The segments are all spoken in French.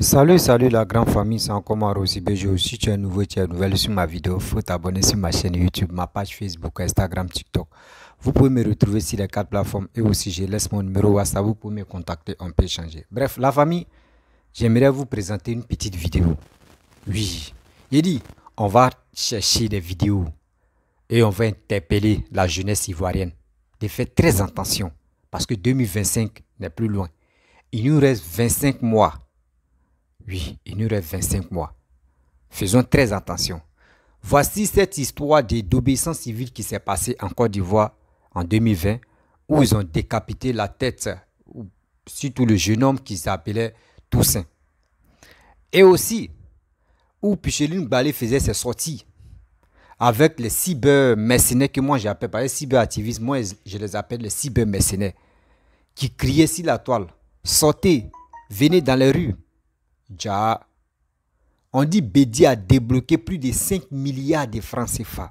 Salut la grande famille, c'est encore moi Rosy Bejo. Si tu es nouveau, tu es nouvelle sur ma vidéo, faut t'abonner sur ma chaîne YouTube, ma page Facebook, Instagram, TikTok. Vous pouvez me retrouver sur les quatre plateformes et aussi je laisse mon numéro WhatsApp, vous pouvez me contacter, on peut échanger. Bref, la famille, j'aimerais vous présenter une petite vidéo. Oui, il dit, on va chercher des vidéos et on va interpeller la jeunesse ivoirienne. De faire très attention parce que 2025 n'est plus loin. Il nous reste 25 mois. Oui, il nous reste 25 mois. Faisons très attention. Voici cette histoire d'obéissance civile qui s'est passée en Côte d'Ivoire en 2020 où ils ont décapité la tête, surtout le jeune homme qui s'appelait Toussaint. Et aussi, où Picheline Balé faisait ses sorties avec les cyber-mercenaires que moi j'appelle, pas les cyber-activistes, moi je les appelle les cyber-mercenaires, qui criaient sur la toile, sortez, venez dans les rues. Ja, on dit Bédi a débloqué plus de 5 milliards de francs CFA.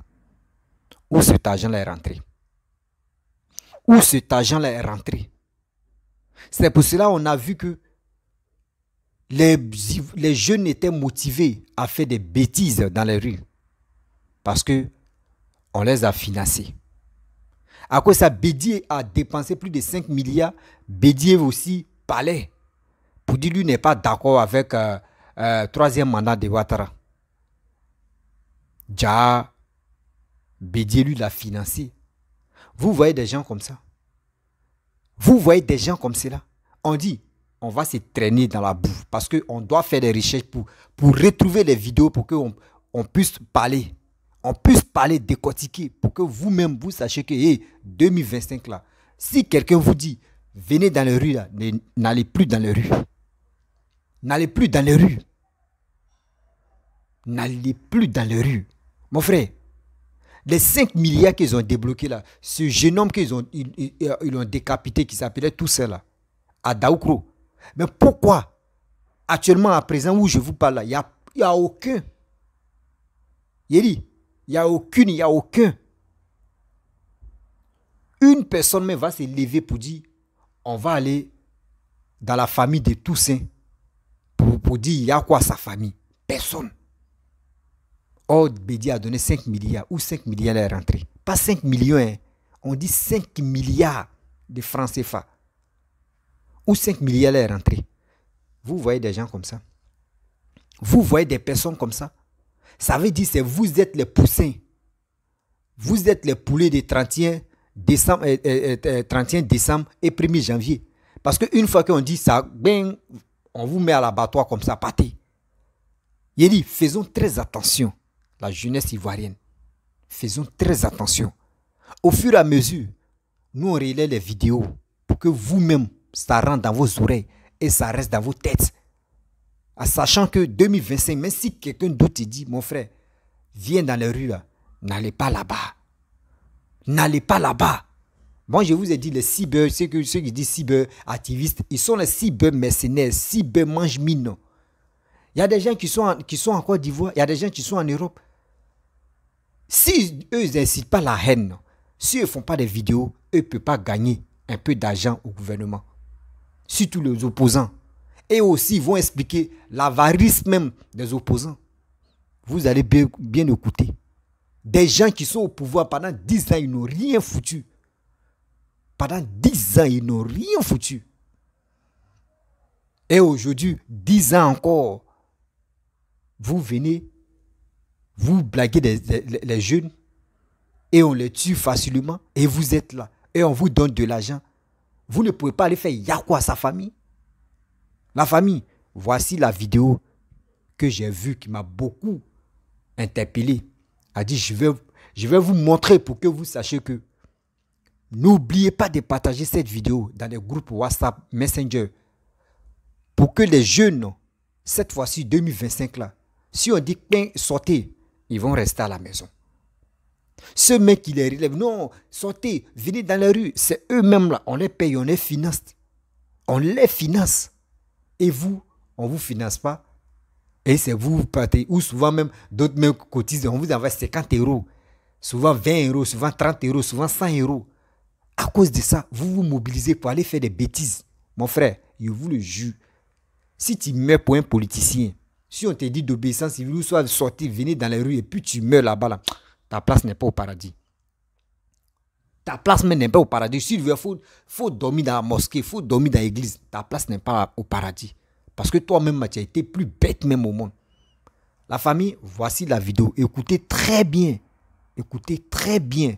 Où cet argent-là est rentré? Où cet argent-là est rentré? C'est pour cela qu'on a vu que les jeunes étaient motivés à faire des bêtises dans les rues. Parce que on les a financés. À cause de ça, Bédi a dépensé plus de 5 milliards. Bédi aussi parlait pour dire lui n'est pas d'accord avec troisième mandat de Ouattara. Ja, Bédié lui l'a financé. Vous voyez des gens comme ça. Vous voyez des gens comme cela. On dit, on va se traîner dans la boue parce qu'on doit faire des recherches pour retrouver les vidéos pour qu'on puisse parler. On puisse parler, décortiquer pour que vous-même vous sachiez que 2025 là, si quelqu'un vous dit, venez dans les rues là, n'allez plus dans les rues. N'allez plus dans les rues. N'allez plus dans les rues. Mon frère, les 5 milliards qu'ils ont débloqués là, ce jeune homme qu'ils ont, ils ont décapité qui s'appelait Toussaint là, à Daoukro. Mais pourquoi, actuellement à présent où je vous parle là, il n'y a aucun. Il n'y a aucun. Une personne même va se lever pour dire, on va aller dans la famille de Toussaint. Pour dire, il y a quoi sa famille? Personne. Or, Bédi a donné 5 milliards. Où 5 milliards est rentré? Pas 5 millions. Hein. On dit 5 milliards de francs CFA. Où 5 milliards est rentré? Vous voyez des gens comme ça? Vous voyez des personnes comme ça? Ça veut dire que vous êtes les poussins. Vous êtes les poulets de 31 décembre, 31 décembre et 1er janvier. Parce qu'une fois qu'on dit ça, ben, on vous met à l'abattoir comme ça, pâté. Il dit, faisons très attention, la jeunesse ivoirienne. Faisons très attention. Au fur et à mesure, nous on relaie les vidéos pour que vous-même, ça rentre dans vos oreilles et ça reste dans vos têtes. En sachant que 2025, même si quelqu'un d'autre te dit, mon frère, viens dans les rues, n'allez pas là-bas. N'allez pas là-bas. Bon, je vous ai dit, les cyber, ceux qui disent cyber-activistes, ils sont les cyber-mercenaires, cyber-mange-mines. Il y a des gens qui sont en Côte d'Ivoire, il y a des gens qui sont en Europe. Si eux, ils n'incitent pas la haine, si eux ne font pas des vidéos, eux ne peuvent pas gagner un peu d'argent au gouvernement. Surtout les opposants. Et aussi, ils vont expliquer l'avarice même des opposants. Vous allez bien écouter. Des gens qui sont au pouvoir pendant 10 ans, ils n'ont rien foutu. Pendant 10 ans, ils n'ont rien foutu. Et aujourd'hui, 10 ans encore, vous venez, vous blaguez les jeunes et on les tue facilement et vous êtes là et on vous donne de l'argent. Vous ne pouvez pas aller faire yako à sa famille. La famille, voici la vidéo que j'ai vue qui m'a beaucoup interpellé. A dit, je vais vous montrer pour que vous sachiez que n'oubliez pas de partager cette vidéo dans les groupes WhatsApp, Messenger. Pour que les jeunes, cette fois-ci 2025 là, si on dit sortez, ils vont rester à la maison. Ceux mecs qui les relèvent, non, sortez, venez dans la rue, c'est eux-mêmes là, on les paye, on les finance. On les finance. Et vous, on ne vous finance pas. Et c'est vous partez, ou souvent même d'autres même cotisent, on vous envoie 50 €, souvent 20 €, souvent 30 €, souvent 100 €. À cause de ça, vous vous mobilisez pour aller faire des bêtises. Mon frère, je vous le jure, Si tu meurs pour un politicien, si on te dit d'obéissance civile, ou soit sortir, venir dans les rues et puis tu meurs là-bas, là, ta place n'est pas au paradis. Ta place même n'est pas au paradis. Si tu veux, faut dormir dans la mosquée, il faut dormir dans l'église. Ta place n'est pas au paradis. Parce que toi-même, tu as été plus bête même au monde. La famille, voici la vidéo. Écoutez très bien. Écoutez très bien.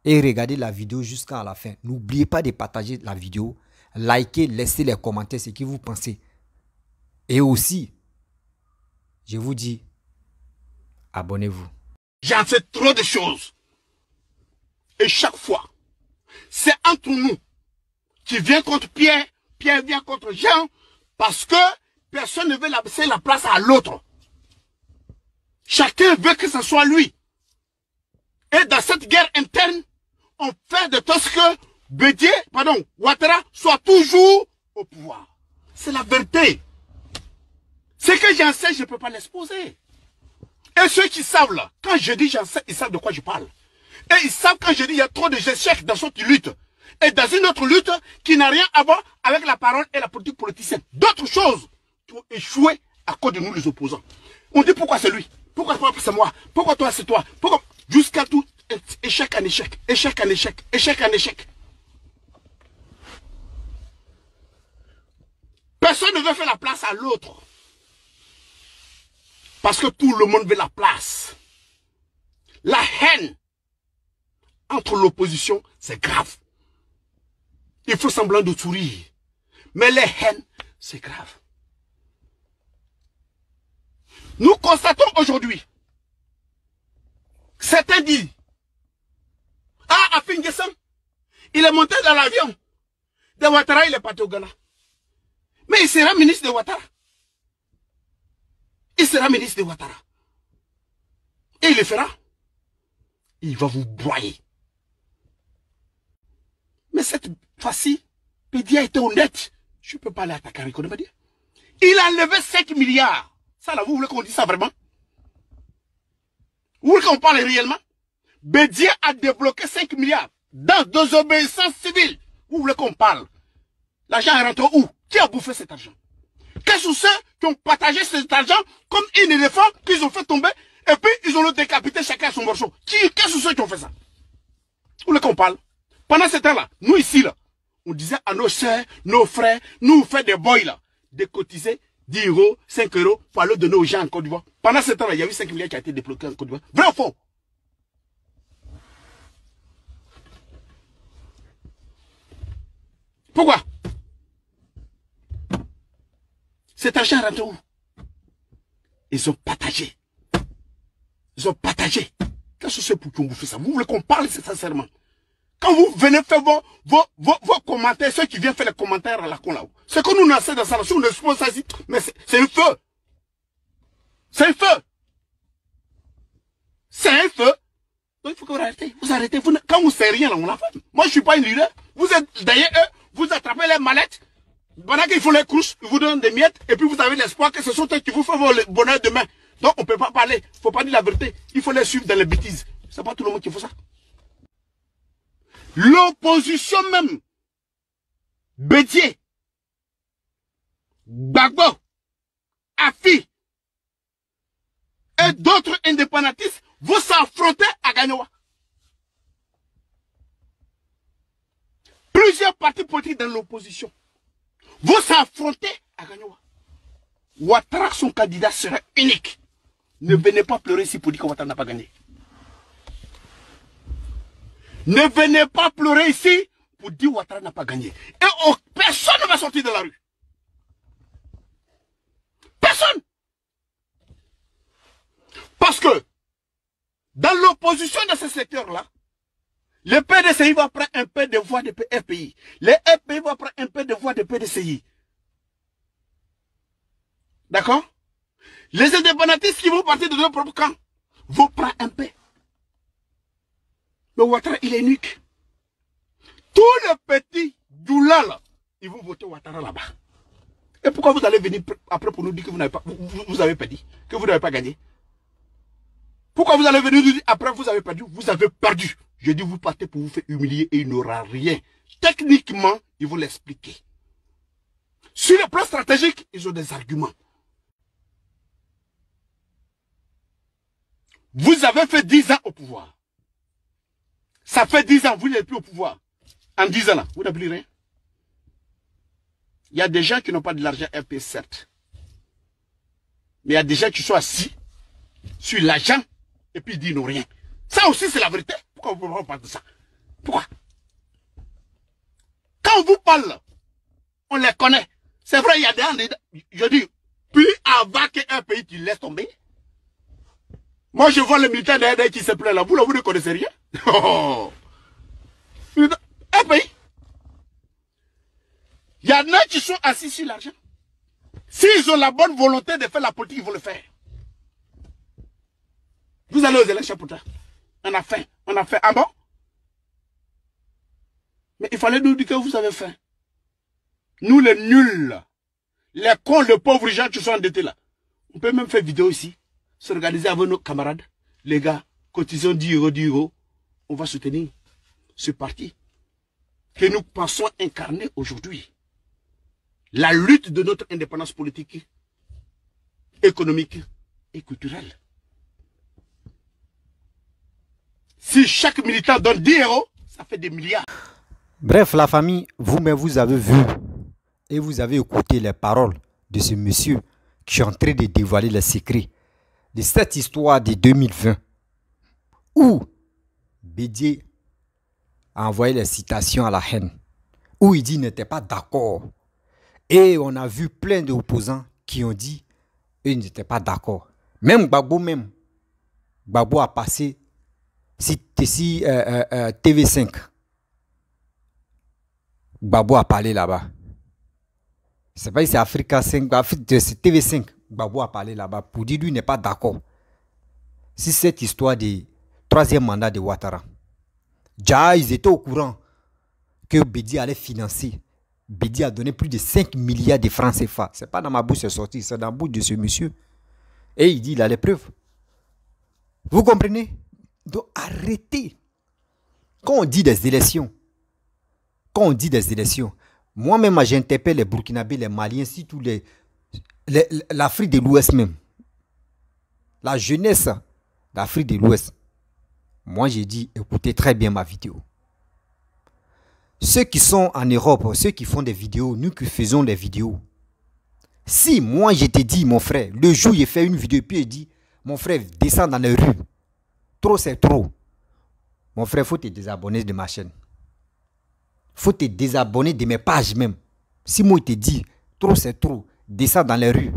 Et regardez la vidéo jusqu'à la fin. N'oubliez pas de partager la vidéo. Likez, laissez les commentaires ce que vous pensez. Et aussi, je vous dis, abonnez-vous. J'en sais trop de choses. Et chaque fois, c'est entre nous. Tu viens contre Pierre, Pierre vient contre Jean, parce que personne ne veut laisser la place à l'autre. Chacun veut que ce soit lui. Et dans cette guerre interne, on fait de tout ce que Ouattara soit toujours au pouvoir. C'est la vérité. Ce que j'en sais, je ne peux pas l'exposer. Et ceux qui savent là, quand je dis j'en sais, ils savent de quoi je parle. Et ils savent quand je dis il y a trop de échecs dans cette lutte. Et dans une autre lutte qui n'a rien à voir avec la parole et la politique politicienne. D'autres choses qui ont échoué à cause de nous les opposants. On dit pourquoi c'est lui, pourquoi c'est moi, pourquoi toi c'est toi, pourquoi jusqu'à tout échec en échec, échec en échec, échec en échec. Personne ne veut faire la place à l'autre. Parce que tout le monde veut la place. La haine entre l'opposition, c'est grave. Il faut semblant de sourire. Mais les haines, c'est grave. Nous constatons aujourd'hui, certains disent, ah, Afin Guessam, il est monté dans l'avion de Ouattara, il est parti au Ghana. Mais il sera ministre de Ouattara. Il sera ministre de Ouattara. Et il le fera. Il va vous broyer. Mais cette fois-ci, Pédia était honnête. Je ne peux pas aller attaquer Rico de Badia. Il a levé 5 milliards. Ça là, vous voulez qu'on dise ça vraiment? Vous voulez qu'on parle réellement? Bédia a débloqué 5 milliards dans désobéissance civile. Vous voulez qu'on parle? L'argent est rentré où? Qui a bouffé cet argent? Quels sont ceux qui ont partagé cet argent comme un éléphant qu'ils ont fait tomber et puis ils ont le décapité chacun à son morceau? Quels sont ceux qui ont fait ça? Vous voulez qu'on parle? Pendant ce temps-là, nous ici, là, on disait à nos soeurs, nos frères, nous on fait des boys là, de cotiser 10 euros, 5 euros pour aller donner aux gens en Côte d'Ivoire. Pendant ce temps-là, il y a eu 5 milliards qui a été débloqué en Côte d'Ivoire. Vrai ou faux? Pourquoi? Cet argent rentre où? Ils ont partagé. Ils ont partagé. Qu'est-ce que c'est pour qu'on vous fait ça? Vous voulez qu'on parle sincèrement? Quand vous venez faire vos commentaires, ceux qui viennent faire les commentaires à la con là-haut, c'est que nous naissons dans ça, si on expose ça ici, mais c'est un feu. C'est un feu. C'est un feu. Donc il faut que vous arrêtez. Vous arrêtez. Quand vous ne savez rien là, on l'a fait. Moi je ne suis pas une leader. Vous êtes derrière eux, vous attrapez les mallettes. Pendant qu'ils font les couches, ils vous donnent des miettes, et puis vous avez l'espoir que ce sont eux qui vous font le bonheur demain. Donc on ne peut pas parler. Il ne faut pas dire la vérité. Il faut les suivre dans les bêtises. C'est pas tout le monde qui fait ça. L'opposition même, Bédié, Gbagbo, Afi et d'autres indépendantistes vont s'affronter à Gagnoua. Plusieurs partis politiques dans l'opposition vont s'affronter à Gagnoua. Ouattara, son candidat sera unique. Ne venez pas pleurer ici pour dire que Ouattara n'a pas gagné. Ne venez pas pleurer ici pour dire que Ouattara n'a pas gagné. Et personne ne va sortir de la rue. Personne. Parce que dans l'opposition de ce secteur-là, le PDCI va prendre un peu de voix de FPI. Le FPI va prendre un peu de voix de PDCI. D'accord? Les indépendantistes qui vont partir de leur propre camp vont prendre un peu. Mais Ouattara, il est unique. Tous les petits doulats là, ils vont voter Ouattara là-bas. Et pourquoi vous allez venir après pour nous dire que vous n'avez pas, vous avez perdu, que vous n'avez pas gagné? Pourquoi vous allez venir nous dire après vous avez perdu? Vous avez perdu. Je dis vous partez pour vous faire humilier et il n'aura rien. Techniquement, ils vont l'expliquer. Sur le plan stratégique, ils ont des arguments. Vous avez fait 10 ans au pouvoir. Ça fait 10 ans, vous n'êtes plus au pouvoir. En 10 ans là, vous n'avez plus rien. Il y a des gens qui n'ont pas de l'argent RP, certes. Mais il y a des gens qui sont assis sur l'argent et puis ils disent non rien. Ça aussi, c'est la vérité. Pourquoi vous ne pouvez pas parler de ça? Pourquoi? Quand on vous parle, on les connaît. C'est vrai, il y a des gens, je dis, plus avant qu'un pays qui laisse tomber. Moi, je vois le militaire derrière qui se plaît là. Vous ne connaissez rien. Oh. Un pays. Il y en a qui sont assis sur l'argent. S'ils ont la bonne volonté de faire la politique, ils vont le faire. Vous allez aux élections pourtant. On a faim. On a faim. Ah bon? Mais il fallait nous dire que vous avez faim. Nous les nuls, les cons, les pauvres gens qui sont endettés là. On peut même faire vidéo ici. S'organiser avec nos camarades. Les gars, cotisons 10 €. On va soutenir ce parti que nous pensons incarner aujourd'hui. La lutte de notre indépendance politique, économique et culturelle. Si chaque militant donne 10 €, ça fait des milliards. Bref, la famille, vous-même, vous avez vu et vous avez écouté les paroles de ce monsieur qui est en train de dévoiler les secrets de cette histoire de 2020 où Bédié a envoyé les citations à la haine, où il dit qu'il n'était pas d'accord. Et on a vu plein d'opposants qui ont dit qu'ils n'étaient pas d'accord. Même Gbagbo a passé si TV5. Gbagbo a parlé là-bas. C'est pas c'est Africa 5, c'est TV5. Gbagbo a parlé là-bas pour dire lui n'est pas d'accord. Si cette histoire du troisième mandat de Ouattara. Déjà, ils étaient au courant que Bédié allait financer. Bédié a donné plus de 5 milliards de francs CFA. Ce n'est pas dans ma bouche, c'est sorti, c'est dans la bouche de ce monsieur. Et il dit il a les preuves. Vous comprenez? Donc arrêtez. Quand on dit des élections, moi-même j'interpelle les Burkinabés, les Maliens, surtout l'Afrique de l'Ouest même. La jeunesse d'Afrique de l'Ouest. Moi j'ai dit écoutez très bien ma vidéo. Ceux qui sont en Europe, ceux qui font des vidéos, nous qui faisons des vidéos. Si moi je te dis mon frère, le jour où j'ai fait une vidéo et puis il dit mon frère descend dans les rues. Trop c'est trop. Mon frère, il faut te désabonner de ma chaîne. Il faut te désabonner de mes pages même. Si moi, il te dit, trop c'est trop, descends dans les rues.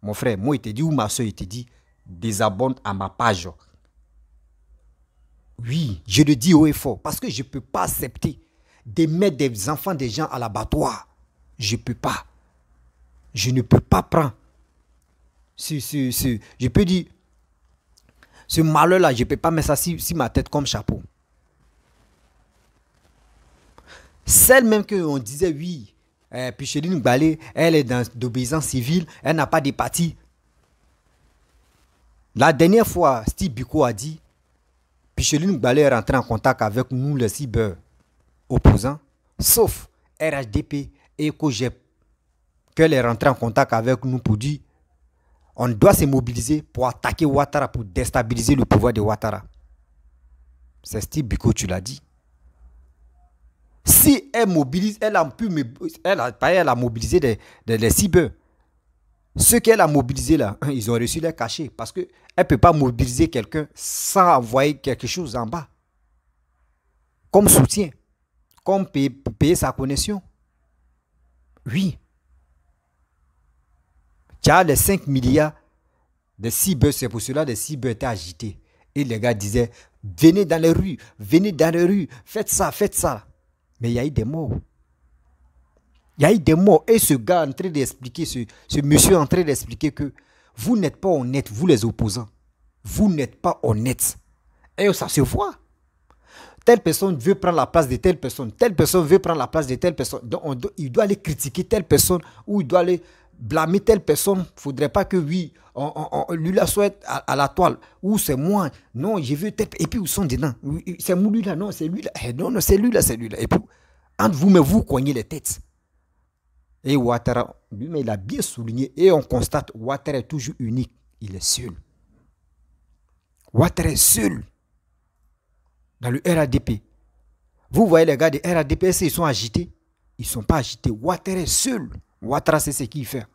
Mon frère, moi, il te dit, ou ma soeur, il te dit, désabonne à ma page. Oui, je le dis haut et fort. Parce que je ne peux pas accepter de mettre des enfants des gens à l'abattoir. Je ne peux pas. Je ne peux pas prendre. Je peux dire, ce malheur-là, je ne peux pas mettre ça sur ma tête comme chapeau. Celle même qu'on disait, oui, Picheline Gbalé, elle est d'obéissance civile, elle n'a pas de parti. La dernière fois, Steve Biko a dit, Picheline Gbalé est rentré en contact avec nous, les cyber-opposants, sauf RHDP et COGEP, qu'elle est rentrée en contact avec nous pour dire, on doit se mobiliser pour attaquer Ouattara, pour déstabiliser le pouvoir de Ouattara. C'est Steve Biko, tu l'as dit. Si elle mobilise, elle a mobilisé des cyber. Ceux qu'elle a mobilisés là, ils ont reçu leur cachet. Parce qu'elle ne peut pas mobiliser quelqu'un sans envoyer quelque chose en bas. Comme soutien. Comme payer sa connexion. Oui. Tu as les 5 milliards de cyber, c'est pour cela que les cyber étaient agités. Et les gars disaient, venez dans les rues, faites ça. Mais il y a eu des morts. Et ce gars est en train d'expliquer, ce monsieur est en train d'expliquer que vous n'êtes pas honnêtes, vous les opposants. Vous n'êtes pas honnêtes. Et ça se voit. Telle personne veut prendre la place de telle personne veut prendre la place de telle personne. Donc il doit aller critiquer telle personne ou il doit aller blâmer telle personne. Il ne faudrait pas que lui là soit à la toile. Ou c'est moi. Non, j'ai vu tel. Et puis ils sont dedans. C'est moi lui là. Non, c'est lui là. Non, c'est lui là. Et puis, entre vous, mais vous cognez les têtes. Et Ouattara, lui-même, il a bien souligné. Et on constate, Ouattara est toujours unique. Il est seul. Ouattara est seul. Dans le RADP. Vous voyez les gars du RADP, ils sont agités. Ils ne sont pas agités. Ouattara est seul. Ouattara, c'est ce qu'il fait.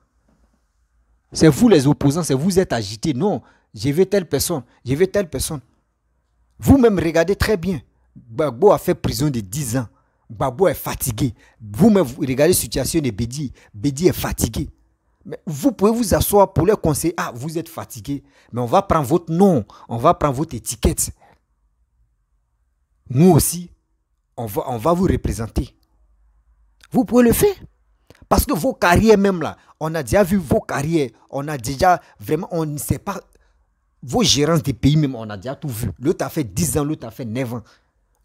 C'est vous les opposants, c'est vous êtes agités. Non, je veux telle personne, je veux telle personne. Vous-même regardez très bien. Gbagbo a fait prison de 10 ans. Gbagbo est fatigué. Vous-même vous regardez la situation de Bédi. Bédi est fatigué. Mais vous pouvez vous asseoir pour leur conseiller. Ah, vous êtes fatigué. Mais on va prendre votre nom. On va prendre votre étiquette. Nous aussi, on va vous représenter. Vous pouvez le faire. Parce que vos carrières même là, on a déjà vu vos carrières. On a déjà vraiment, on ne sait pas. Vos gérances des pays même, on a déjà tout vu. L'autre a fait 10 ans, l'autre a fait 9 ans.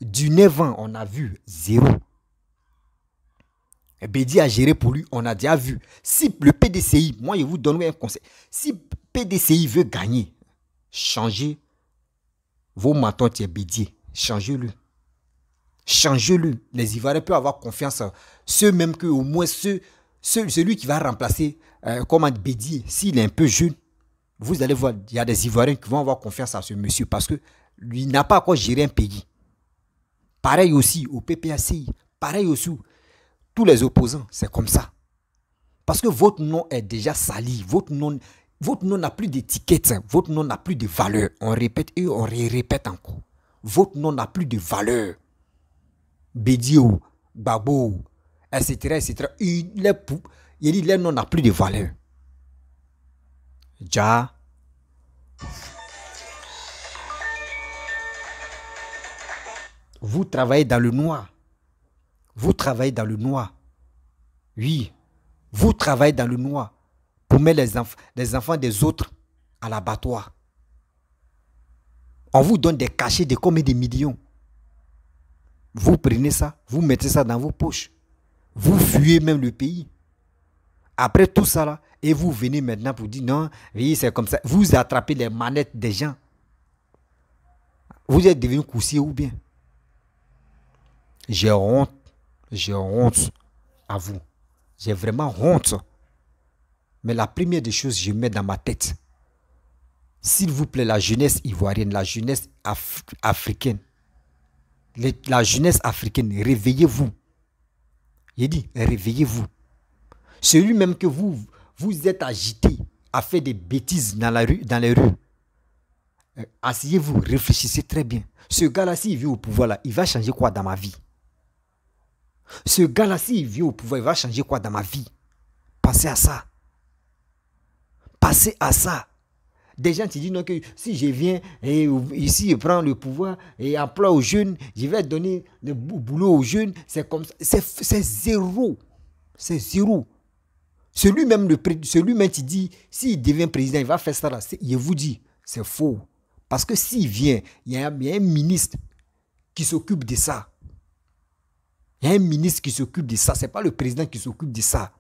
Du 9 ans, on a vu 0. Et Bédi a géré pour lui, on a déjà vu. Si le PDCI, moi je vous donne un conseil. Si PDCI veut gagner, changez vos matons de Bédi. Changez-le. Changez-le. Les Ivoiriens peuvent avoir confiance. Ceux même que au moins celui qui va remplacer comme Bédi, s'il est un peu jeune, vous allez voir, il y a des Ivoiriens qui vont avoir confiance à ce monsieur parce que lui n'a pas encore géré un pays. Pareil aussi au PPACI, pareil aussi tous les opposants, c'est comme ça. Parce que votre nom est déjà sali, votre nom n'a plus d'étiquette, votre nom n'a plus de valeur. On répète et on répète encore. Votre nom n'a plus de valeur. Bédio, Gbagbo, etc., etc. Il dit leur nom n'a plus de valeur. Ja. Vous travaillez dans le noir. Vous travaillez dans le noir. Oui. Vous travaillez dans le noir pour mettre les enfants des autres à l'abattoir. On vous donne des cachets de combien de millions. Vous prenez ça, vous mettez ça dans vos poches. Vous fuyez même le pays. Après tout ça là, et vous venez maintenant pour dire non, oui, c'est comme ça. Vous attrapez les manettes des gens. Vous êtes devenu coussier ou bien. J'ai honte à vous. J'ai vraiment honte. Mais la première des choses, je mets dans ma tête. S'il vous plaît, la jeunesse ivoirienne, la jeunesse africaine, la jeunesse africaine, réveillez-vous. J'ai dit, réveillez-vous. Celui même que vous êtes agité à faire des bêtises dans les rues. Asseyez-vous, réfléchissez très bien. Ce gars-là, s'il vient au pouvoir, là, il va changer quoi dans ma vie? Ce gars-là, s'il vient au pouvoir, il va changer quoi dans ma vie? Pensez à ça. Pensez à ça. Des gens te disent non, que si je viens et ici, je prends le pouvoir et emploi aux jeunes, je vais donner le boulot aux jeunes. C'est comme ça. C'est zéro. C'est zéro. Celui-même qui dit, s'il devient président, il va faire ça là. Je vous dis, c'est faux. Parce que s'il vient, il y a un ministre qui s'occupe de ça. Il y a un ministre qui s'occupe de ça. Ce n'est pas le président qui s'occupe de ça.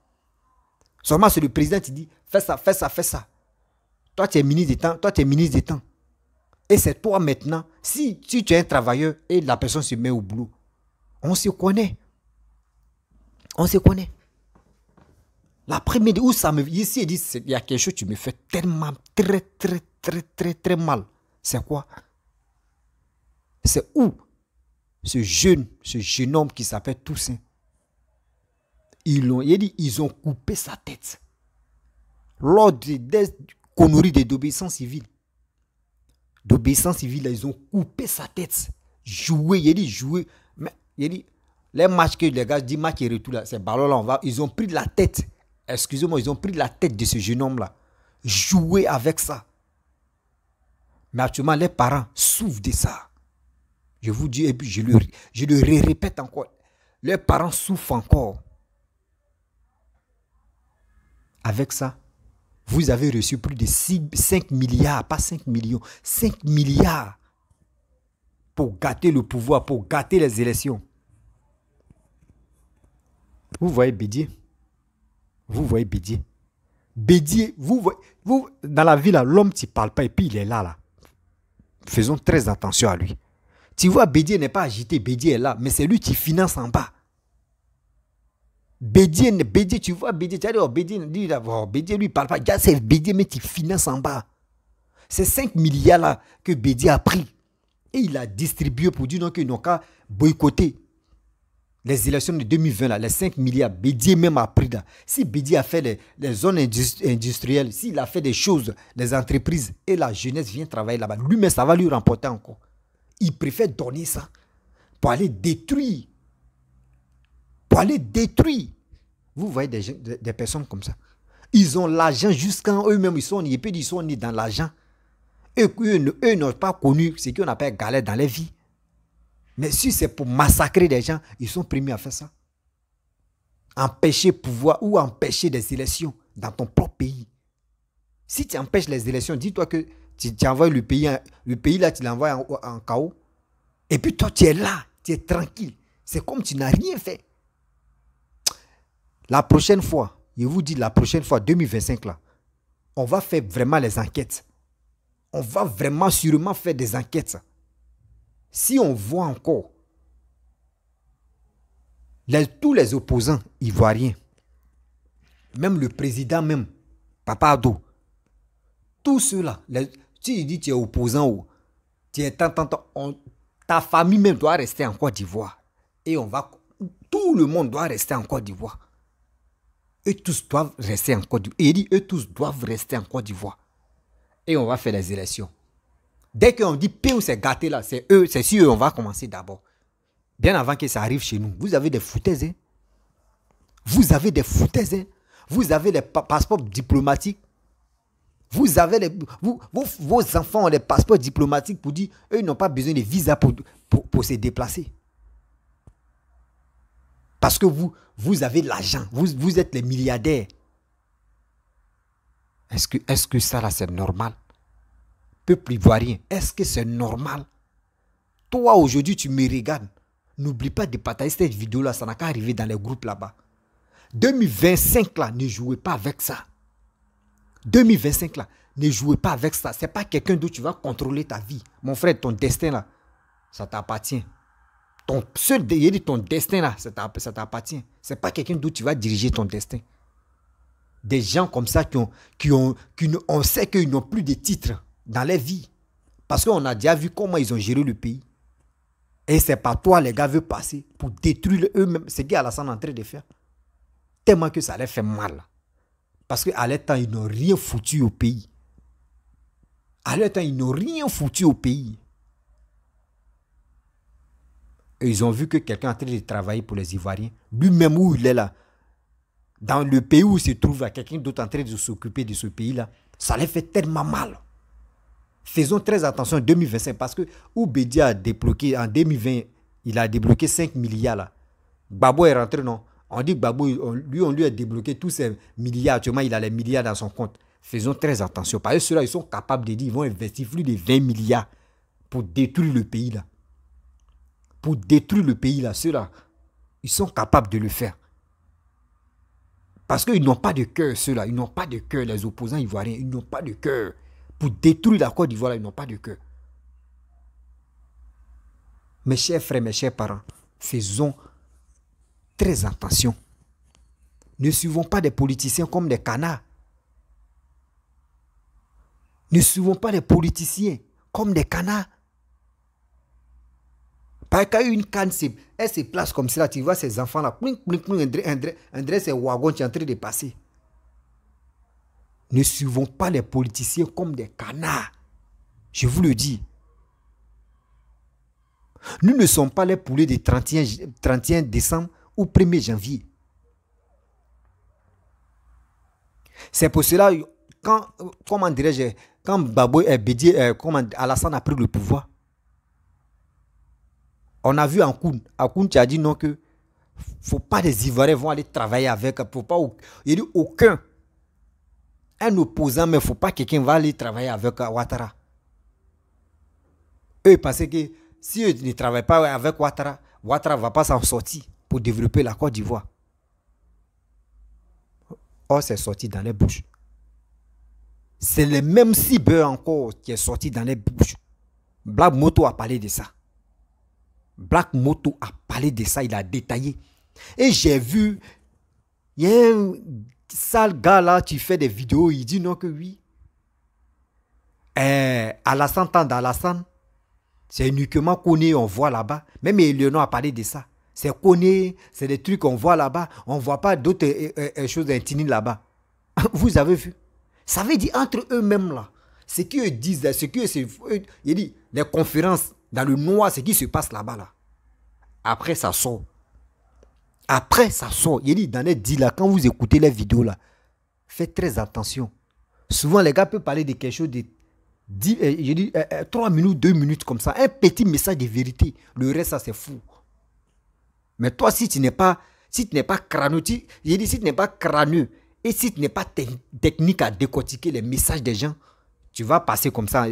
Seulement, c'est le président qui dit, fais ça, fais ça, fais ça. Toi, tu es ministre des temps, toi, tu es ministre des temps. Et c'est toi maintenant, si tu es un travailleur et la personne se met au boulot, on se connaît. On se connaît. La première, où ça me vient ici, il y a quelque chose qui me fait tellement, très mal. C'est quoi? C'est où ce jeune homme qui s'appelle Toussaint, ils ont coupé sa tête lors des conneries d'obéissance civile. D'obéissance civile, ils ont coupé sa tête. Jouer. Mais les matchs que les gars disent, match et retour, là, ces ballons-là, ils ont pris la tête. Excusez-moi, ils ont pris la tête de ce jeune homme-là. Jouer avec ça. Mais actuellement, les parents souffrent de ça. Je vous dis, et puis je le répète encore. Les parents souffrent encore. Avec ça, vous avez reçu plus de 5 milliards, pas 5 millions, 5 milliards pour gâter le pouvoir, pour gâter les élections. Vous voyez Bédié? Vous voyez Bédié? Bédié, vous, dans la vie, l'homme ne parle pas et puis il est là. Faisons très attention à lui. Tu vois, Bédié n'est pas agité, Bédié est là, mais c'est lui qui finance en bas. Bédier, tu vois, Bédier, tu as dit, oh, Bédier, lui, il parle pas. C'est Bédier, mais qui finance en bas. C'est 5 milliards là que Bédier a pris. Et il a distribué pour dire non, qu'ils n'ont qu'à boycotter les élections de 2020, là, les 5 milliards. Bédier même a pris là. Si Bédier a fait les zones industrielles, s'il a fait des choses, les entreprises, et la jeunesse vient travailler là-bas, lui-même, ça va lui remporter encore. Il préfère donner ça pour aller détruire. Pour aller détruire. Vous voyez des personnes comme ça. Ils ont l'argent jusqu'en eux-mêmes. Ils sont nés dans l'argent. Eux n'ont pas connu ce qu'on appelle galère dans les vies. Mais si c'est pour massacrer des gens, ils sont premiers à faire ça. Empêcher pouvoir ou empêcher des élections dans ton propre pays. Si tu empêches les élections, dis-toi que tu envoies le pays là, tu l'envoies en chaos. Et puis toi, tu es là, tu es tranquille. C'est comme tu n'as rien fait. La prochaine fois, je vous dis la prochaine fois, 2025 là, on va faire vraiment les enquêtes. On va vraiment sûrement faire des enquêtes. Si on voit encore tous les opposants ivoiriens, même le président même, Papa Ado, tous ceux-là, si tu dis que tu es opposant, ta famille même doit rester en Côte d'Ivoire. Et tout le monde doit rester en Côte d'Ivoire. Eux tous doivent rester en Côte d'Ivoire. Et il dit, eux tous doivent rester en Côte d'Ivoire. Et on va faire les élections. Dès qu'on dit P ou c'est gâté là, c'est eux, c'est sur eux, on va commencer d'abord. Bien avant que ça arrive chez nous. Vous avez des foutaises, hein? Vous avez des foutaises, hein? Vous avez les passeports diplomatiques. Vous avez vos enfants ont des passeports diplomatiques pour dire, eux n'ont pas besoin de visa pour se déplacer. Parce que vous avez l'argent, vous êtes les milliardaires. Est-ce que ça là c'est normal? Peuple ivoirien, est-ce que c'est normal? Toi aujourd'hui tu me regardes. N'oublie pas de partager cette vidéo là, ça n'a qu'à arriver dans les groupes là-bas. 2025 là, ne jouez pas avec ça. 2025 là, ne jouez pas avec ça. C'est pas quelqu'un d'autre tu vas contrôler ta vie. Mon frère, ton destin là, ça t'appartient. Ton destin là, ça t'appartient. C'est pas quelqu'un d'autre tu vas diriger ton destin. Des gens comme ça on sait qu'ils n'ont plus de titres dans leur vie. Parce qu'on a déjà vu comment ils ont géré le pays. Et c'est par toi, les gars, veulent passer pour détruire eux-mêmes. C'est ce qu'Alassane est en train de faire. Tellement que ça leur fait mal. Parce qu'à leur temps, ils n'ont rien foutu au pays. À leur temps, ils n'ont rien foutu au pays. Et ils ont vu que quelqu'un est en train de travailler pour les Ivoiriens. Lui-même où il est là, dans le pays où il se trouve, quelqu'un d'autre en train de s'occuper de ce pays-là, ça leur fait tellement mal. Faisons très attention en 2025 parce que Bédier a débloqué en 2020, il a débloqué 5 milliards là. Gbagbo est rentré, non? On dit que Gbagbo, on lui a débloqué tous ces milliards. Actuellement, il a les milliards dans son compte. Faisons très attention. Parce que ceux-là, ils sont capables de dire, ils vont investir plus de 20 milliards pour détruire le pays là. Pour détruire le pays là, ceux-là, ils sont capables de le faire. Parce qu'ils n'ont pas de cœur, ceux-là. Ils n'ont pas de cœur, les opposants ivoiriens. Ils n'ont pas de cœur. Pour détruire la Côte d'Ivoire, ils n'ont pas de cœur. Mes chers frères, mes chers parents, faisons très attention. Ne suivons pas des politiciens comme des canards. Ne suivons pas des politiciens comme des canards. Parce qu'une canne, elle se place comme cela, tu vois ces enfants-là, André, c'est wagon qui est en train de passer. Ne suivons pas les politiciens comme des canards. Je vous le dis. Nous ne sommes pas les poulets du 31 décembre ou 1er janvier. C'est pour cela, comment dirais-je, quand Gbagbo et Bédier, Alassane a pris le pouvoir, on a vu Akoun qui a dit non que faut pas les Ivoiriens vont aller travailler avec, faut pas, il dit aucun. Un opposant, mais il ne faut pas que quelqu'un va aller travailler avec Ouattara. Eux, ils pensaient que si eux ne travaillent pas avec Ouattara, Ouattara ne va pas s'en sortir pour développer la Côte d'Ivoire. Or, c'est sorti dans les bouches. C'est le même cible encore qui est sorti dans les bouches. Black Moto a parlé de ça. Black Moto a parlé de ça, il a détaillé. Et j'ai vu Il y a un sale gars là, tu fais des vidéos, il dit non que oui. Alassane, tant d'Alassane, c'est uniquement Koné, on voit là-bas. Même Eleonore a parlé de ça. C'est Koné, c'est des trucs qu'on voit là-bas. On ne voit pas d'autres choses intimes là-bas. Vous avez vu? Ça veut dire entre eux-mêmes là. Ce qu'ils disent, il dit, les conférences dans le noir, ce qui se passe là-bas là. Après, ça sort. Après, ça sort. Il dit, dans les dits là, quand vous écoutez les vidéos là, faites très attention. Souvent, les gars peuvent parler de quelque chose de 3 minutes, 2 minutes comme ça. Un petit message de vérité. Le reste, ça, c'est fou. Mais toi, si tu n'es pas crâneux, si tu n'es pas crâneux et si tu n'es pas technique à décortiquer les messages des gens, tu vas passer comme ça.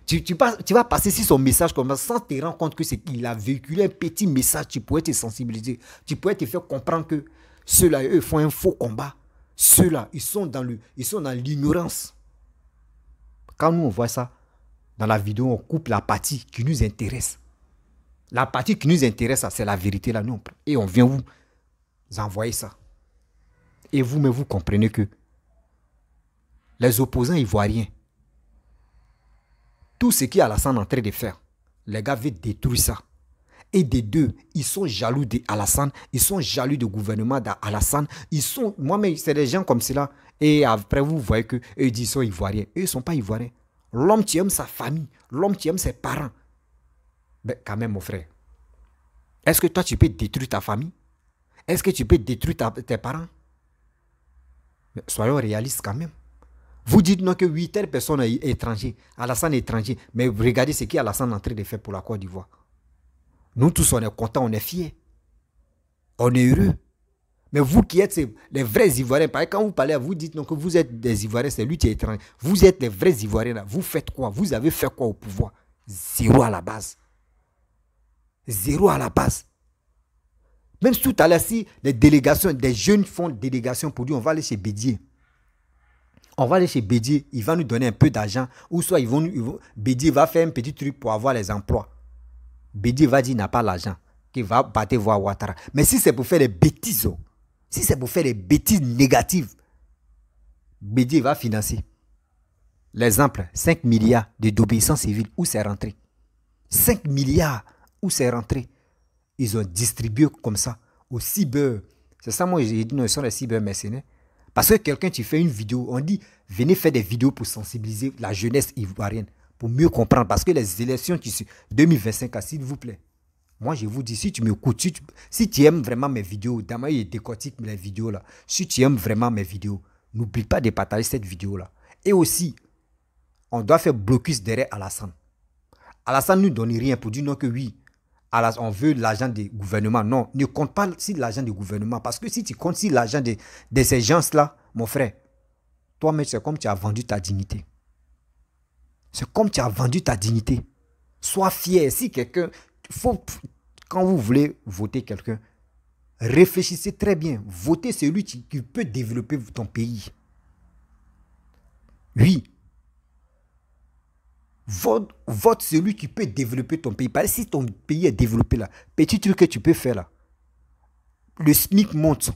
Tu vas passer sur son message comme ça sans te rendre compte que c'est qu'il a véhiculé un petit message. Tu pourrais te sensibiliser. Tu pourrais te faire comprendre que ceux-là, eux, font un faux combat. Ceux-là, ils sont dans l'ignorance. Quand nous, on voit ça, dans la vidéo, on coupe la partie qui nous intéresse. La partie qui nous intéresse, c'est la vérité là. Nous, et on vient vous envoyer ça. Et vous, mais vous comprenez que les opposants ivoiriens, tout ce qu'Alassane est en train de faire, les gars veulent détruire ça. Et des deux, ils sont jaloux d'Alassane, ils sont jaloux du gouvernement d'Alassane. Moi-même, c'est des gens comme cela. Et après, vous voyez qu'eux disent qu'ils sont ivoiriens. Eux, ils ne sont pas ivoiriens. L'homme qui aime sa famille, l'homme qui aime ses parents. Ben, quand même, mon frère, est-ce que toi, tu peux détruire ta famille? Est-ce que tu peux détruire tes parents? Mais soyons réalistes quand même. Vous dites non que oui, telle personne est étranger, Alassane est étranger, mais regardez ce qu'Alassane est en train de faire pour la Côte d'Ivoire. Nous tous, on est contents, on est fiers. On est heureux. Mais vous qui êtes les vrais Ivoiriens, quand vous parlez, vous dites non que vous êtes des Ivoiriens, c'est lui qui est étranger. Vous êtes les vrais Ivoiriens, là. Vous faites quoi? Vous avez fait quoi au pouvoir? Zéro à la base. Zéro à la base. Même tout à l'heure, si les délégations, des jeunes font délégation pour dire on va aller chez Bédier. On va aller chez Bédier, il va nous donner un peu d'argent. Ou soit Bédier va faire un petit truc pour avoir les emplois. Bédier va dire qu'il n'a pas l'argent, qu'il va battre voir Ouattara. Mais si c'est pour faire des bêtises, si c'est pour faire des bêtises négatives, Bédier va financer. L'exemple, 5 milliards de d'obéissance civile, où c'est rentré? 5 milliards, où c'est rentré? Ils ont distribué comme ça aux cyber. C'est ça, moi, j'ai dit, non, ils sont les cyber mercenaires. Parce que quelqu'un, tu fais une vidéo, on dit, venez faire des vidéos pour sensibiliser la jeunesse ivoirienne, pour mieux comprendre. Parce que les élections qui sont 2025, s'il vous plaît, moi, je vous dis, si tu m'écoutes, si tu aimes vraiment mes vidéos, d'abord, il décortique les vidéos là. Si tu aimes vraiment mes vidéos, n'oublie pas de partager cette vidéo là. Et aussi, on doit faire blocus derrière Alassane. Alassane ne nous donne rien pour dire non que oui. On veut l'argent du gouvernement. Non, ne compte pas sur l'argent du gouvernement. Parce que si tu comptes sur l'argent de ces gens-là, mon frère, toi-même, c'est comme tu as vendu ta dignité. C'est comme tu as vendu ta dignité. Sois fier. Si quelqu'un... Quand vous voulez voter quelqu'un, réfléchissez très bien. Votez celui qui peut développer ton pays. Oui. Vote celui qui peut développer ton pays. Parce que si ton pays est développé là, petit truc que tu peux faire là, le SMIC monte.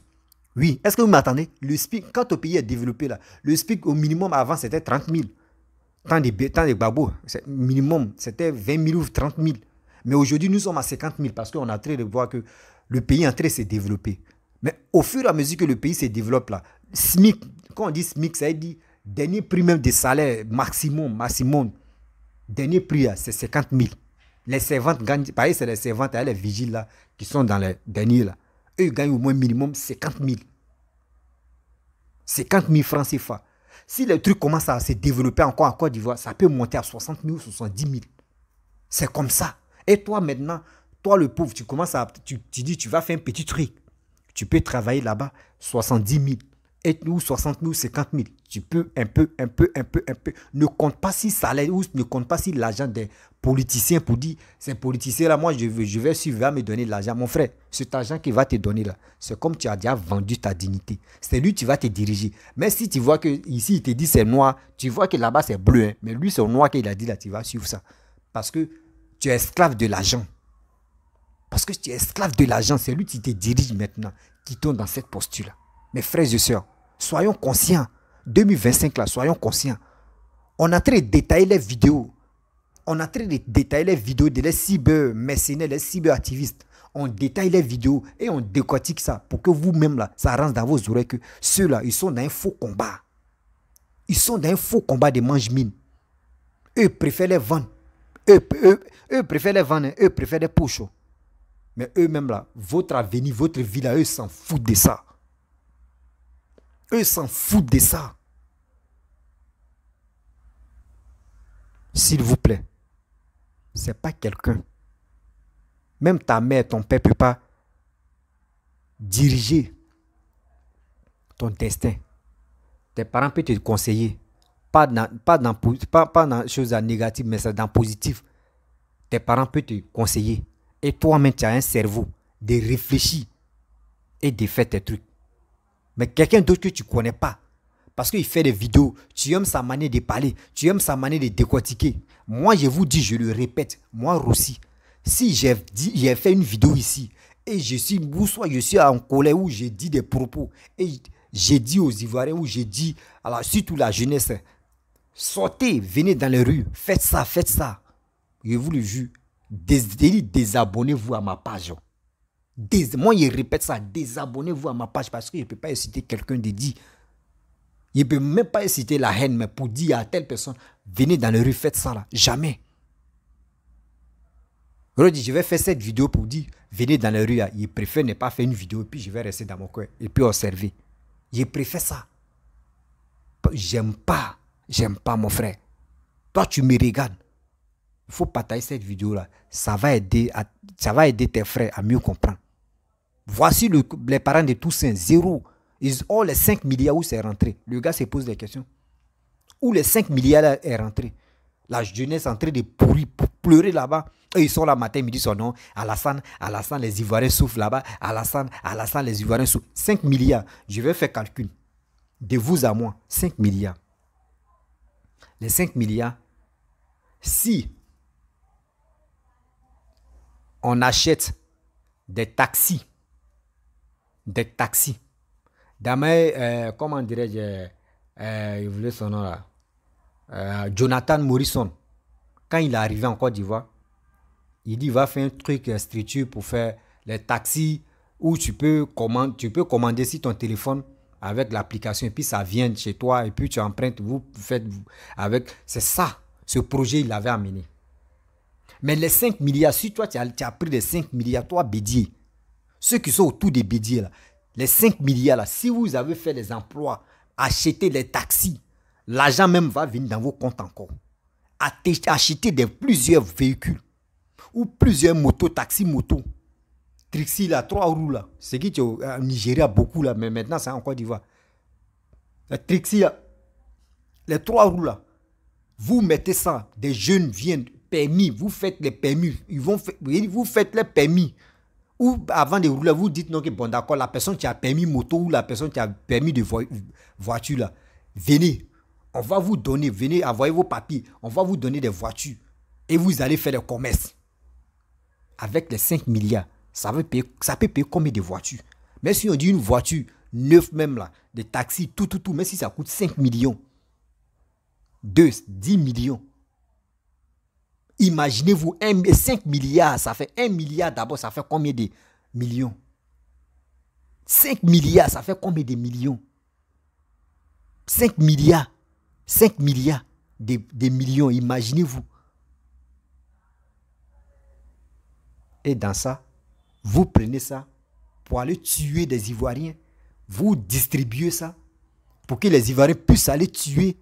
Oui, est-ce que vous m'attendez? Le SMIC, quand ton pays est développé là, le SMIC au minimum avant c'était 30 000. Tant de babos, minimum c'était 20 000 ou 30 000. Mais aujourd'hui nous sommes à 50 000 parce qu'on est en train de voir que le pays est en train de se développer. Mais au fur et à mesure que le pays se développe là, SMIC, quand on dit SMIC, ça veut dire dernier prix même de salaire maximum. Dernier prix, c'est 50 000. Les servantes gagnent, pareil, c'est les servantes, les vigiles là, qui sont dans les derniers là. Eux, ils gagnent au moins minimum 50 000. 50 000 francs CFA. Si le truc commence à se développer encore en Côte d'Ivoire, ça peut monter à 60 000 ou 70 000. C'est comme ça. Et toi maintenant, toi le pauvre, tu commences à, tu dis, tu vas faire un petit truc. Tu peux travailler là-bas 70 000. Et ou 60 000 ou 50 000. Tu peux un peu. Ne compte pas si salaire ou ne compte pas si l'argent des politiciens pour dire, ces politiciens là, moi je vais suivre, va me donner de l'argent. Mon frère, cet argent qu'il va te donner là, c'est comme tu as déjà vendu ta dignité. C'est lui qui va te diriger. Mais si tu vois que ici il te dit c'est noir, tu vois que là-bas c'est bleu. Hein, mais lui c'est noir qu'il a dit là, tu vas suivre ça. Parce que tu es esclave de l'argent. Parce que tu es esclave de l'argent, c'est lui qui te dirige maintenant, qui tombe dans cette posture là. Mes frères et sœurs, soyons conscients. 2025 là, soyons conscients. On est en train de détailler les vidéos. On est en train de détailler les vidéos de les cyber-mercenaires, les cyber-activistes. On détaille les vidéos et on décortique ça pour que vous-même là, ça rentre dans vos oreilles que ceux-là, ils sont dans un faux combat. Ils sont dans un faux combat de mange-mine. Eux préfèrent les vendre. Eux préfèrent les vendre. Eux préfèrent les pochos. Mais eux-mêmes là, votre avenir, votre vie là, eux s'en foutent de ça. Eux s'en foutent de ça. S'il vous plaît, c'est pas quelqu'un. Même ta mère, ton père ne peut pas diriger ton destin. Tes parents peuvent te conseiller. Pas dans choses négatives, mais c'est dans positif. Tes parents peuvent te conseiller. Et toi-même, tu as un cerveau de réfléchir et de faire tes trucs. Mais quelqu'un d'autre que tu ne connais pas, parce qu'il fait des vidéos, tu aimes sa manière de parler, tu aimes sa manière de décortiquer. Moi, je vous dis, je le répète, moi, Rossi, si j'ai fait une vidéo ici, et je suis en colère, où j'ai dit des propos, et j'ai dit aux Ivoiriens, où j'ai dit, alors, surtout la jeunesse, sortez, venez dans les rues, faites ça. Je vous le jure, désabonnez-vous à ma page. Moi, je répète ça, désabonnez-vous à ma page, parce que je ne peux pas inciter quelqu'un de dire. Il ne peut même pas inciter la haine, mais pour dire à telle personne, venez dans les rues, faites ça là. Jamais. Je vais faire cette vidéo pour dire, venez dans les rues. Il préfère ne pas faire une vidéo, et puis je vais rester dans mon coin, et puis observer. Je préfère ça. J'aime pas mon frère. Toi, tu me regardes. Il faut partager cette vidéo là. Ça va aider tes frères à mieux comprendre. Voici les parents de Toussaint, zéro. Ils ont les 5 milliards où c'est rentré. Le gars se pose des questions. Où les 5 milliards là est rentré? La jeunesse est en train de pleurer là-bas. Et ils sont là matin, midi, son nom. Alassane, les Ivoiriens souffrent là-bas. Alassane, les Ivoiriens souffrent. 5 milliards. Je vais faire calcul. De vous à moi, 5 milliards. Les 5 milliards, si on achète des taxis, comment dirais-je, il voulait son nom là, Jonathan Morrison, quand il est arrivé en Côte d'Ivoire, il dit il va faire un truc structure pour faire les taxis où tu peux commander sur ton téléphone avec l'application et puis ça vient chez toi et puis tu empruntes, vous faites avec. C'est ça, ce projet il avait amené. Mais les 5 milliards, si toi tu as pris les 5 milliards, toi Bédier, ceux qui sont autour des Bédier là, les 5 milliards là, si vous avez fait les emplois, acheter les taxis, l'argent même va venir dans vos comptes encore. Acheter plusieurs véhicules ou plusieurs motos, taxis motos. Trixie là, 3 roues là, c'est qui au Nigeria beaucoup là, mais maintenant c'est en Côte d'Ivoire. La Trixie là, les 3 roues là, vous mettez ça, des jeunes viennent, permis, vous faites les permis, vous faites les permis. Ou avant de rouler, vous dites non, que bon d'accord, la personne qui a permis moto ou la personne qui a permis de voiture là, venez, on va vous donner, venez, envoyez vos papiers, on va vous donner des voitures et vous allez faire le commerce. Avec les 5 milliards, ça peut payer combien de voitures? Mais si on dit une voiture neuve même là, des taxis, tout, mais si ça coûte 5 millions, 10 millions. Imaginez-vous, 5 milliards, ça fait 1 milliard d'abord, ça fait combien de millions? 5 milliards, ça fait combien de millions? 5 milliards de millions, imaginez-vous. Et dans ça, vous prenez ça pour aller tuer des Ivoiriens. Vous distribuez ça pour que les Ivoiriens puissent aller tuer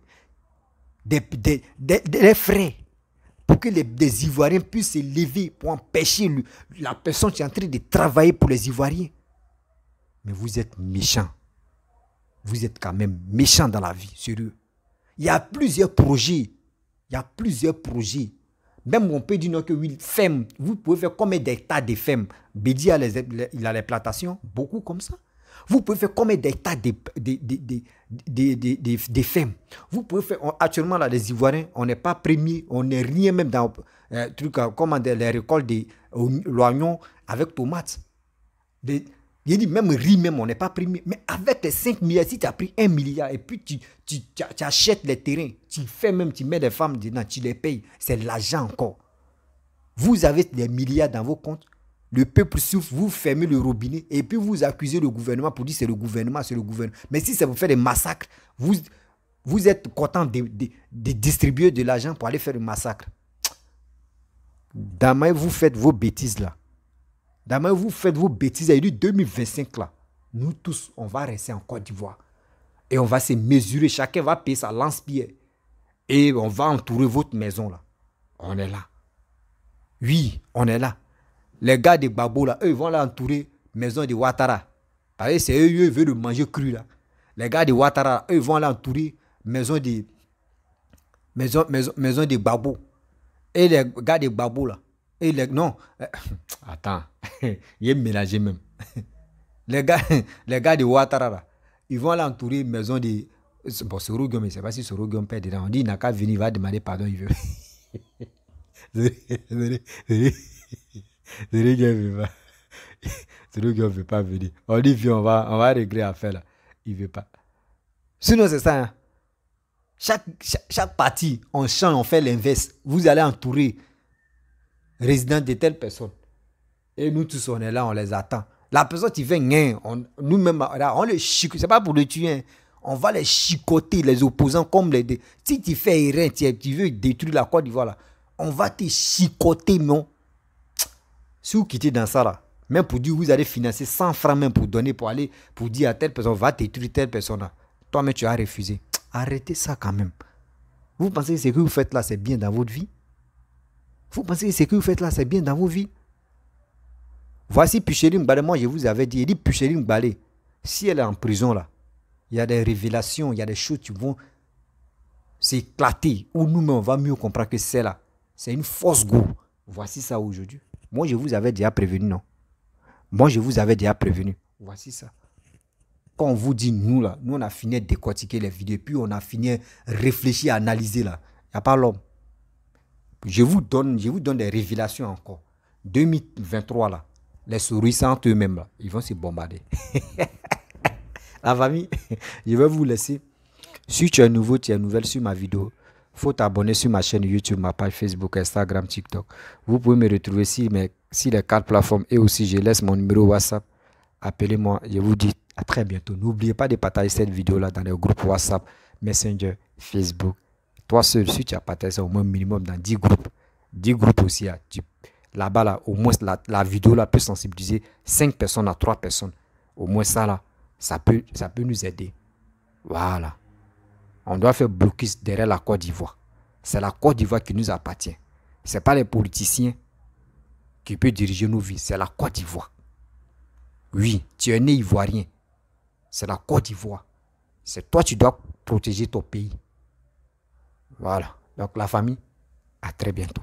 des frères. Pour que des Ivoiriens puissent se lever pour empêcher la personne qui est en train de travailler pour les Ivoiriens. Mais vous êtes méchants. Vous êtes quand même méchants dans la vie, sérieux. Il y a plusieurs projets. Même on peut dire non, que oui, femmes, vous pouvez faire combien d'hectares de femmes? Bédi il a les plantations, beaucoup comme ça. Vous pouvez faire combien d'hectares de femmes? Vous pouvez faire, actuellement là, les Ivoiriens, on n'est pas premier, on n'est rien même dans les récoltes de l'oignon avec tomates. Il dit, même riz, même, on n'est pas pris. Mais avec les 5 milliards, si tu as pris 1 milliard et puis tu achètes les terrains, tu fais même, tu mets des femmes dedans, tu les payes. C'est l'argent encore. Vous avez des milliards dans vos comptes. Le peuple souffre, vous fermez le robinet et puis vous accusez le gouvernement pour dire c'est le gouvernement, c'est le gouvernement. Mais si ça vous fait des massacres, vous êtes content de distribuer de l'argent pour aller faire le massacre. Demain, vous faites vos bêtises là. Demain, vous faites vos bêtises. Il dit 2025 là. Nous tous, on va rester en Côte d'Ivoire. Et on va se mesurer. Chacun va payer sa lance-pierre. Et on va entourer votre maison là. On est là. Oui, on est là. Les gars de Gbagbo là, eux, ils vont l'entourer maison de Ouattara. Parce que c'est eux, ils veulent le manger cru là. Les gars de Ouattara, eux, ils vont l'entourer maison de Gbagbo. Et les gars de Gbagbo là. Et les, non. Attends. Il est mélangé même. les gars de Ouattara là, ils vont l'entourer maison de... Bon, Soroguion, mais c'est pas si Soroguion perd dedans. On dit, il n'a qu'à venir, il va demander pardon, il veut. Soroguion ne veut pas venir. On dit, viens, on va régler l'affaire là. Il ne veut pas. Sinon, c'est ça. Hein. Chaque parti, on change, on fait l'inverse. Vous allez entourer résidents de telle personne. Et nous tous, on est là, on les attend. La personne qui vient, nous-mêmes, on les chicote. Ce n'est pas pour le tuer. Hein. On va les chicoter, les opposants, comme les... Si tu fais rien, tu veux détruire la Côte d'Ivoire, là, on va te chicoter, non. Si vous quittez dans ça, là, même pour dire vous allez financer 100 francs même pour donner, pour aller, pour dire à telle personne, va détruire telle personne, là. Toi-même, tu as refusé. Arrêtez ça quand même. Vous pensez que ce que vous faites là, c'est bien dans votre vie? Vous pensez que ce que vous faites là, c'est bien dans vos vies? Voici Pucherim Balé. Moi, je vous avais dit, il dit Pucherim Balé, si elle est en prison là, il y a des révélations, il y a des choses qui vont s'éclater, ou nous-mêmes, on va mieux comprendre que c'est là. C'est une fausse go. Voici ça aujourd'hui. Moi, je vous avais déjà prévenu, non? Moi, je vous avais déjà prévenu. Voici ça. Quand on vous dit, nous, là, nous, on a fini de décortiquer les vidéos, puis on a fini de réfléchir, analyser, là. Il n'y a pas l'homme. Je vous donne des révélations encore. 2023, là, les souris entre eux-mêmes, là, ils vont se bombarder. La famille, je vais vous laisser. Si tu es nouveau, tu es nouvelle sur ma vidéo, il faut t'abonner sur ma chaîne YouTube, ma page Facebook, Instagram, TikTok. Vous pouvez me retrouver sur les 4 plateformes et aussi je laisse mon numéro WhatsApp. Appelez-moi, je vous dis à très bientôt. N'oubliez pas de partager cette vidéo-là dans les groupes WhatsApp, Messenger, Facebook. Toi seul, si tu as partagé ça au moins minimum dans 10 groupes. 10 groupes aussi, là-bas, là, au moins la vidéo là peut sensibiliser 5 personnes à 3 personnes. Au moins ça là, ça peut nous aider. Voilà. On doit faire blocus derrière la Côte d'Ivoire. C'est la Côte d'Ivoire qui nous appartient. Ce n'est pas les politiciens qui peuvent diriger nos vies. C'est la Côte d'Ivoire. Oui, tu es né ivoirien. C'est la Côte d'Ivoire. C'est toi qui dois protéger ton pays. Voilà. Donc la famille, à très bientôt.